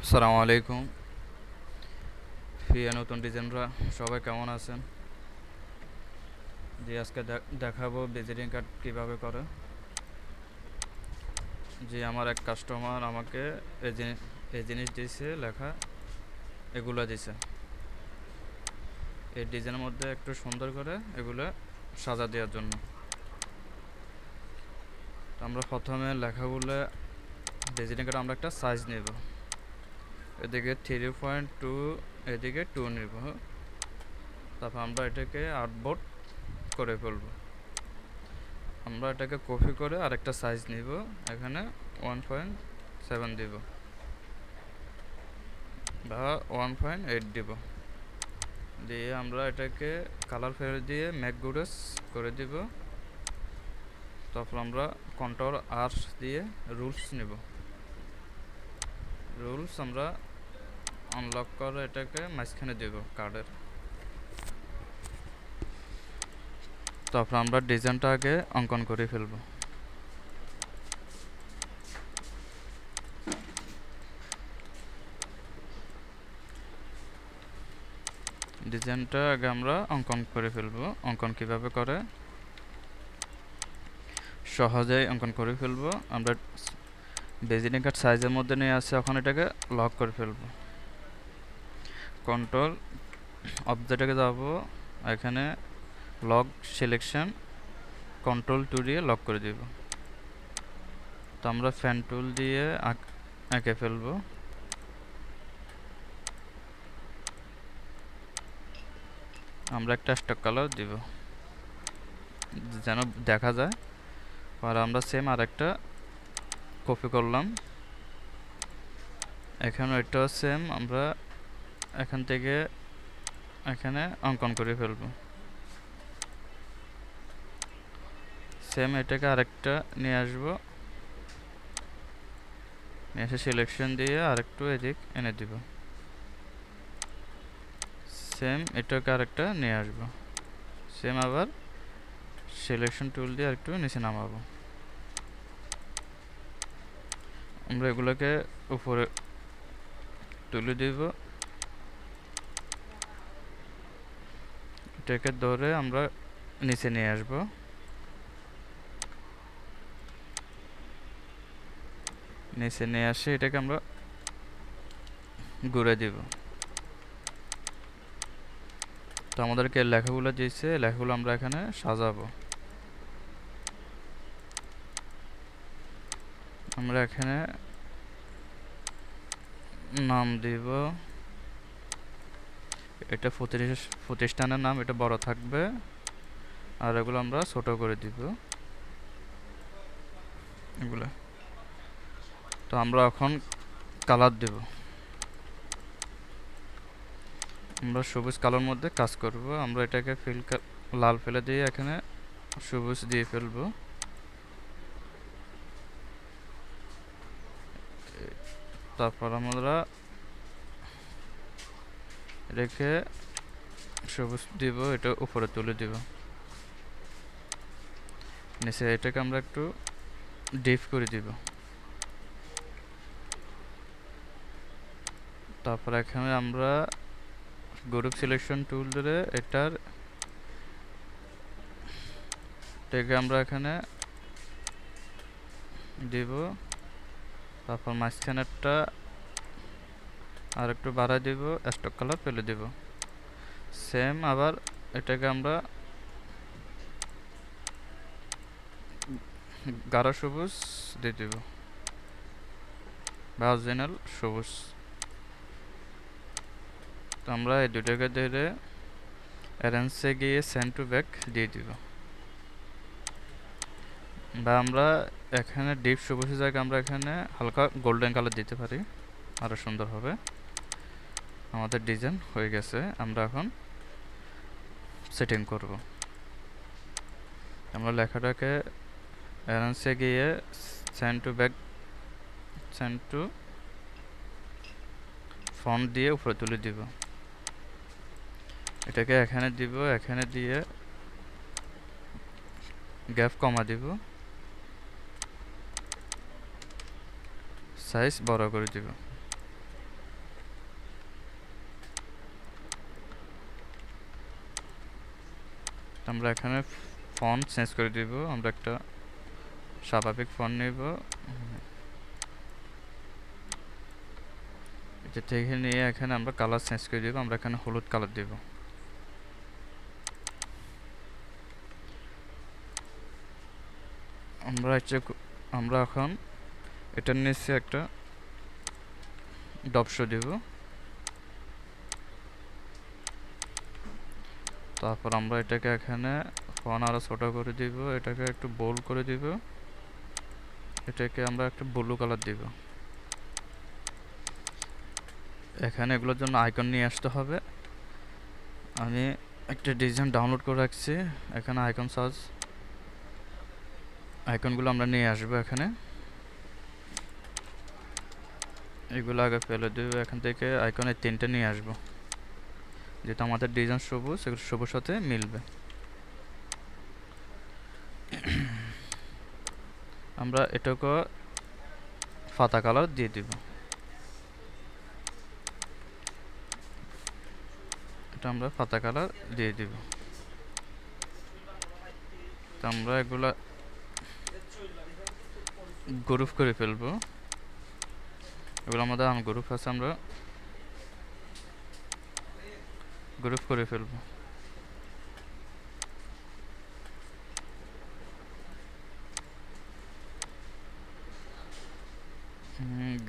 আসসালামু আলাইকুম। প্রিয় নতুন ডিজাইনরা সবাই কেমন আছেন? জি, আজকে দেখাবো ভিজিটিং কার্ড কীভাবে করে। জি, আমার এক কাস্টমার আমাকে এই জিনিস এই জিনিস দিয়েছে, লেখা এগুলো দিছে। এই ডিজাইনের মধ্যে একটু সুন্দর করে এগুলো সাজা দেওয়ার জন্য। তো আমরা প্রথমে লেখাগুলো ভিজিটিং কার্ড আমরা একটা সাইজ নেব। এদিকে 3.2, এদিকে 2 নেব। তারপর আমরা এটাকে আর্টবোর্ড করে ফেলবো। আমরা এটাকে কপি করে আরেকটা সাইজ নিব, এখানে 1.7 দিব বা 1.8 দিব। দিয়ে আমরা এটাকে কালার ফেলে দিয়ে ম্যাকগুডেস করে দিব। তারপর আমরা কন্ট্রোল আর দিয়ে রুলস নিব। রুলস আমরা আনলক করে এটাকে মাঝখানে দেব কার্ডের। তারপর আমরা ডিজাইনটা আগে অঙ্কন করে ফেলব। ডিজাইনটা আগে আমরা অঙ্কন করে ফেলব। অঙ্কন কিভাবে করে সহজেই অঙ্কন করে ফেলব। আমরা ভিজিটিং কার্ড সাইজের মধ্যে নিয়ে আসছে, এখন এটাকে লক করে ফেলব। কন্ট্রোল অবজেক্টে যাব, এখানে লক সিলেকশন কন্ট্রোল 2 দিয়ে লক করে দিব। তো আমরা ফ্যান টুল দিয়ে এঁকে ফেলব। আমরা একটা স্টক কালার দিব যেন দেখা যায়। আর আমরা সেম আরেকটা কপি করলাম, এখানে এটাও সেম আমরা এখান থেকে এখানে অঙ্কন করে ফেলব। সেম এটাকে আরেকটা নিয়ে আসব, নিয়ে এসে সিলেকশন দিয়ে আরেকটু এদিক এনে দিব। সেম এটাকে আরেকটা নিয়ে আসব, সেম আবার সিলেকশন টুল দিয়ে আরেকটু নিচে নামাবো। আমরা এগুলোকে উপরে তুলে দিব, এটাকে ধরে আমরা নিচে নিয়ে আসব। নিচে নিয়ে আসে এটাকে আমরা ঘুরে দিব। তো আমাদেরকে লেখাগুলো দিয়েছে, লেখাগুলো আমরা এখানে সাজাবো। আমরা এখানে নাম দিব, এটা প্রতিষ্ঠানের নাম, এটা বড় থাকবে, আর এগুলো আমরা ছোট করে দিব এগুলো। তো আমরা এখন কালার দেব। আমরা সবুজ কালার মধ্যে কাজ করব। আমরা এটাকে লাল ফেলে দিয়ে এখানে সবুজ দিয়ে ফেলব। তারপর আমরা রেখে সবুজ দিব, এটা উপরে তুলে দিব। নিচে এটাকে আমরা একটু ডিপ করে দিব। তারপর এখানে আমরা গ্রুপ সিলেকশন টুল ধরে এটাকে আমরা এখানে দিব। তারপর মাঝখানেরটা আর একটু বাড়ায় দিব, স্টক কালার ফেলে দিব। সেম আবার এটাকে আমরা গাঢ় সবুজ দিয়ে দিব বা অরিজিনাল সবুজ। তো আমরা এই দুটোকে ধরে অ্যারেঞ্জে গিয়ে সেন্ড টু ব্যাক দিয়ে দিব। বা আমরা এখানে ডিপ সবুজের জায়গায় আমরা এখানে হালকা গোল্ডেন কালার দিতে পারি, আরও সুন্দর হবে। আমাদের ডিজাইন হয়ে গেছে, আমরা এখন সেটিং করব। আমরা লেখাটাকে অ্যারেঞ্জে গিয়ে send to back, send to font দিয়ে উপরে তুলে দিব। এটাকে এখানে দিব, এখানে দিয়ে গ্যাপ কমা দিব, সাইজ বড় করে দিব। আমরা এখানে ফন্ট চেঞ্জ করে দিব, আমরা একটা স্বাভাবিক ফন্ট নেব, এটা থেকে নিয়ে এখানে আমরা কালার চেঞ্জ করে দিব, আমরা এখানে হলুদ কালার দিব। আমরা এখন এটার নিচে একটা ডপস দিব, তারপর আমরা এটাকে এখানে ফন্ট আরো ছোট করে দিব, এটাকে একটু বোল্ড করে দিব, এটাকে আমরা একটা ব্লু কালার দিব। এখানে এগুলোর জন্য আইকন নিয়ে আসতে হবে। আমি একটা ডিজাইন ডাউনলোড করে রাখছি, এখানে আইকন সার্চ, আইকনগুলো আমরা নিয়ে আসবো এখানে, এগুলো আগে ফেলে দেবো, এখান থেকে আইকনের 3টে নিয়ে আসবো, যেটা আমাদের ডিজাইন সবুজ, সেগুলো সবুজ সাথে মিলবে। আমরা এটাকে পাতা কালার দিয়ে দিব, এটা আমরা পাতা কালার দিয়ে দিব। তো আমরা এগুলা গ্রুপ করে ফেলবো, এগুলো আমাদের গ্রুপ আছে, আমরা গ্রুপ করে ফেলবো।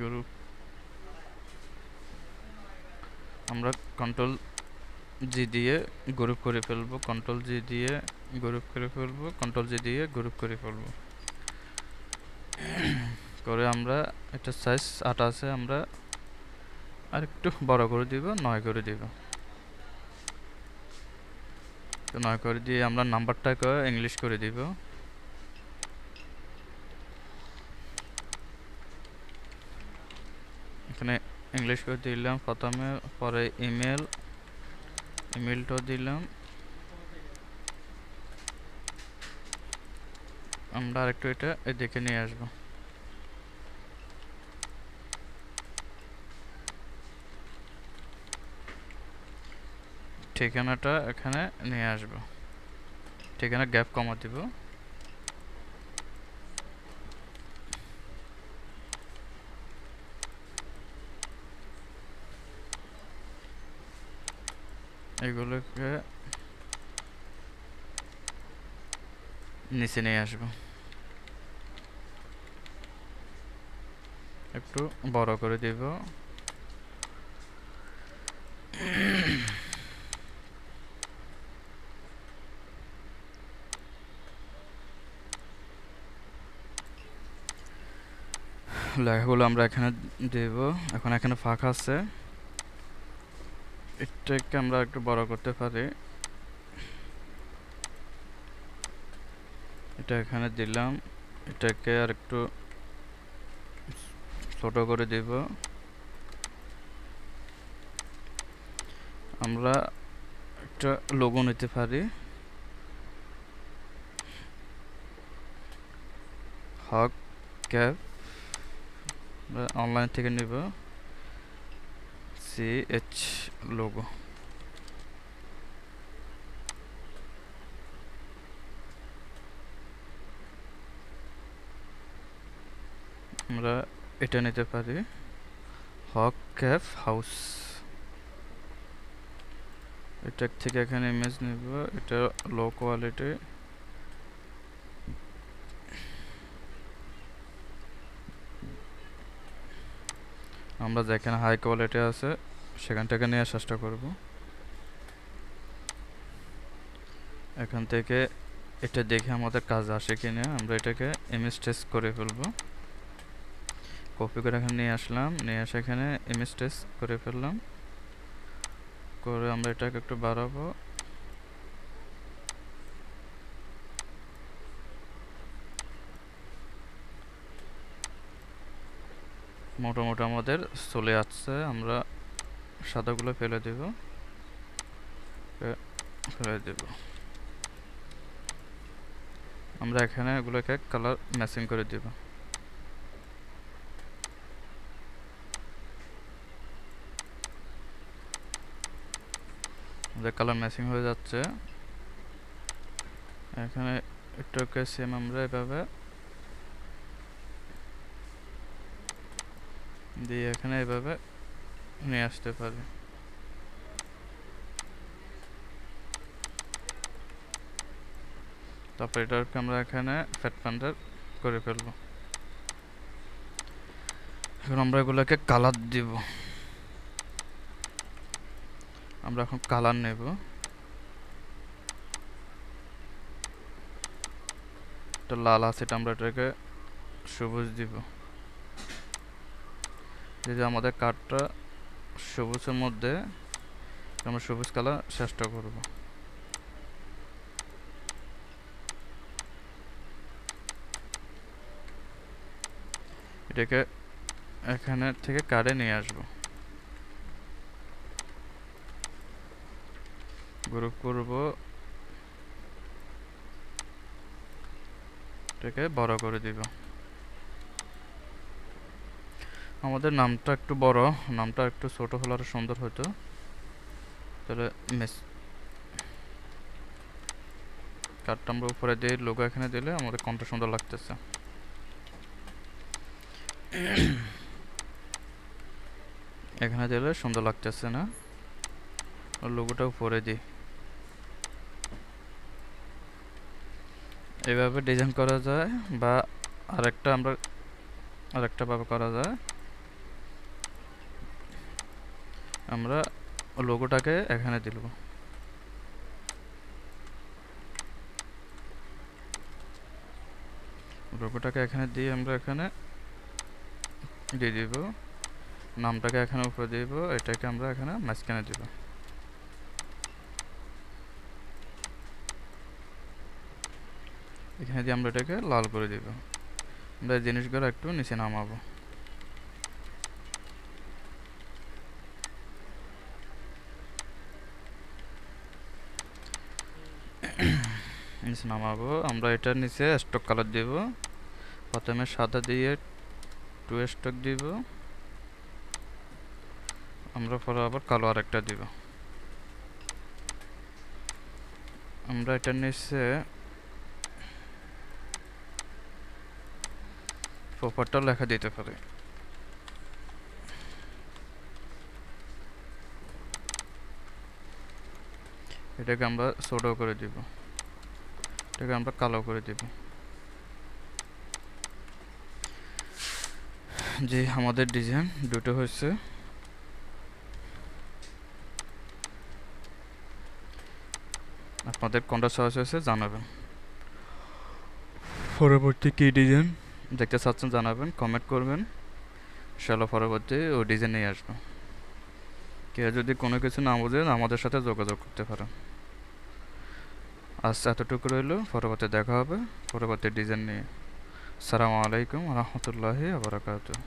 গ্রুপ আমরা কন্ট্রোল জি দিয়ে গ্রুপ করে ফেলবো, কন্ট্রোল জি দিয়ে গ্রুপ করে ফেলবো, কন্ট্রোল জি দিয়ে গ্রুপ করে ফেলবো। করে আমরা এটা সাইজ 8 আছে, আমরা আর একটু বড় করে দিব, 9 করে দিব। তো 9 করে দিয়ে আমরা নাম্বারটাকে ইংলিশ করে দিব, এখানে ইংলিশ করে দিলাম প্রথমে, পরে ইমেলটাও দিলাম। আমরা আরেকটু এটা এদিকে নিয়ে আসবো, ঠিকানাটা এখানে নিয়ে আসবো, ঠিকানা গ্যাপ কমা দিব। এগুলোকে নিচে নিয়ে আসবো, একটু বড় করে দিব। লেখাগুলো আমরা এখানে দেব, এখন এখানে ফাঁকা আছে, এটাকে আমরা একটু বড় করতে পারি, এটা এখানে দিলাম, এটাকে আর একটু ছোট করে দেব। আমরা একটা লোগো নিতে পারি, হক ক্যাপ, অনলাইন থেকে নিব, CH লোগো। আমরা এটা নিতে পারি, হক ক্যাফ হাউস, এটা থেকে এখানে ইমেজ নিব, এটা লো কোয়ালিটি, আমরা যেখানে হাই কোয়ালিটি আছে সেখান থেকে নিয়ে চেষ্টা করব। এখান থেকে এটা দেখে আমাদের কাজ আসে কিনা, আমরা এটাকে ইমেজ টেস্ট করে ফেলবো, কপি করে এখানে নিয়ে আসলাম, নিয়ে এসে এখানে ইমেজ টেস্ট করে ফেললাম, করে আমরা এটাকে একটু বাড়াবো, মোটামুটি আমাদের চলে আসছে। আমরা সাদাগুলো ফেলে দেব, আমরা এখানে এগুলোকে কালার ম্যাচিং করে দেব। আমাদের কালার ম্যাচিং হয়ে যাচ্ছে, এখানে এটাকে সেম আমরা এভাবে দিয়ে এখানে এভাবে নিয়ে আসতে পারি। তারপর এটাকে আমরা এখানে ফ্যাট পান্ডার করে ফেলবো। এখন আমরা এগুলোকে কালার দিব। আমরা এখন কালার নেব। এটা লাল আছে, এটা আমরা এটাকে সবুজ দিব। এই যে আমাদের কাঠটা সবুজের মধ্যে আমরা সবুজ কালার চেষ্টা করব। এটাকে এখানে থেকে কাটে নিয়ে আসব, গ্রুপ করব, এটাকে বড় করে দিব। আমাদের নামটা একটু বড়, নামটা একটু ছোট হলে আরো সুন্দর হতো। তাহলে কার্ডটা আমরা উপরে দিয়ে লোগো এখানে দিলে আমাদের কোনটা সুন্দর লাগতেছে। এখানে দিলে সুন্দর লাগতেছে না, লোগোটা উপরে দিই। এইভাবে ডিজাইন করা যায়, বা আরেকটা ভাবে করা যায়। আমরা লোগোটাকে এখানে দিব, লোগোটাকে এখানে দিয়ে আমরা এখানে দিয়ে দিব, নামটাকে এখানে উপরে দিব, এটাকে আমরা এখানে মাঝখানে দিব। এখানে দিয়ে আমরা এটাকে লাল করে দিব। আমরা এই জিনিসগুলো একটু নিচে নামাবো। নিচে নামাবো। আমরা এটার নিচে স্টক কালার দিব। প্রথমে সাদা দিয়ে 2 স্টক দিব, আমরা পরে আবার কালো আরেকটা দিব। আমরা এটার নিচে প্রপারটা লেখা দিতে পারি। এটাকে আমরা ছোট করে দিব, এটাকে আমরা কালো করে দিব। যে আমাদের ডিজাইন দুটো হয়েছে। আপনাদের কোনটা সহজ হয়েছে জানাবেন। পরবর্তী কী ডিজাইন দেখতে চাচ্ছেন জানাবেন, কমেন্ট করবেন। ইনশাআল্লাহ পরবর্তী ওই ডিজাইন নিয়ে আসবো। কেউ যদি কোনো কিছু না বোঝেন আমাদের সাথে যোগাযোগ করতে পারেন। আজ এতটুকু রইল, পরবর্তী দেখা হবে পরবর্তী ডিজাইন নিয়ে। আসসালামু আলাইকুম ওয়া রাহমাতুল্লাহি ওয়া বারাকাতুহু।